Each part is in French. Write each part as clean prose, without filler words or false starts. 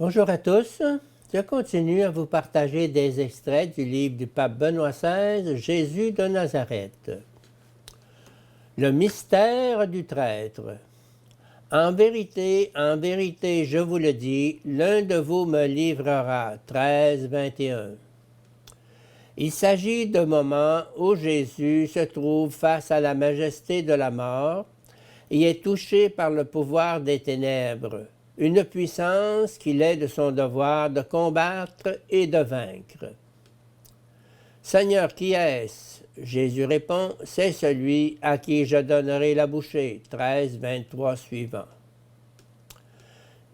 Bonjour à tous. Je continue à vous partager des extraits du livre du pape Benoît XVI, Jésus de Nazareth. Le mystère du traître. En vérité, je vous le dis, l'un de vous me livrera. 13, 21. Il s'agit d'un moment où Jésus se trouve face à la majesté de la mort et est touché par le pouvoir des ténèbres, une puissance qu'il est de son devoir de combattre et de vaincre. Seigneur, qui est-ce? Jésus répond, c'est celui à qui je donnerai la bouchée. 13, 23 suivant.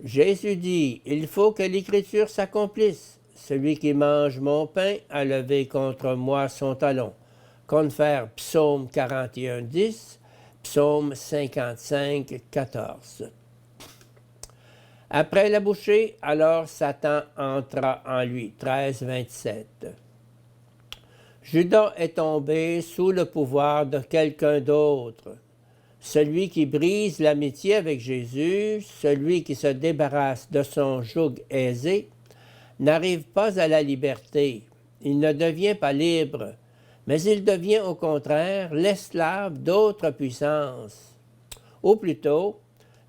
Jésus dit, il faut que l'Écriture s'accomplisse. Celui qui mange mon pain a levé contre moi son talon. Confère Psaume 41, 10, Psaume 55, 14. Après la bouchée, alors Satan entra en lui. 13, 27. Judas est tombé sous le pouvoir de quelqu'un d'autre. Celui qui brise l'amitié avec Jésus, celui qui se débarrasse de son joug aisé, n'arrive pas à la liberté. Il ne devient pas libre, mais il devient au contraire l'esclave d'autres puissances. Ou plutôt,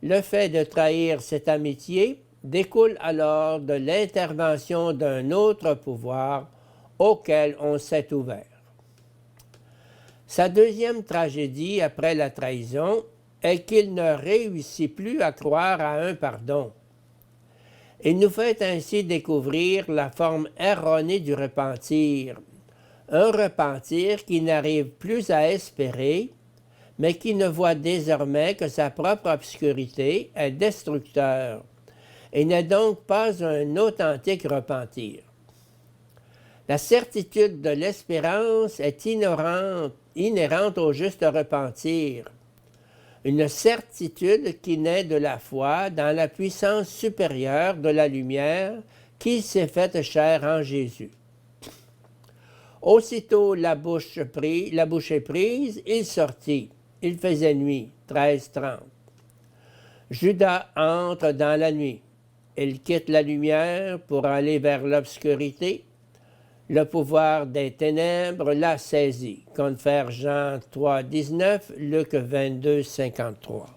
le fait de trahir cette amitié découle alors de l'intervention d'un autre pouvoir auquel on s'est ouvert. Sa deuxième tragédie après la trahison est qu'il ne réussit plus à croire à un pardon. Il nous fait ainsi découvrir la forme erronée du repentir, un repentir qui n'arrive plus à espérer, mais qui ne voit désormais que sa propre obscurité est destructeur, et n'est donc pas un authentique repentir. La certitude de l'espérance est inhérente au juste repentir, une certitude qui naît de la foi dans la puissance supérieure de la lumière qui s'est faite chair en Jésus. Aussitôt la bouche est prise, il sortit. Il faisait nuit, 13:30. Judas entre dans la nuit. Il quitte la lumière pour aller vers l'obscurité. Le pouvoir des ténèbres l'a saisi. Confère Jean 3, 19, Luc 22, 53.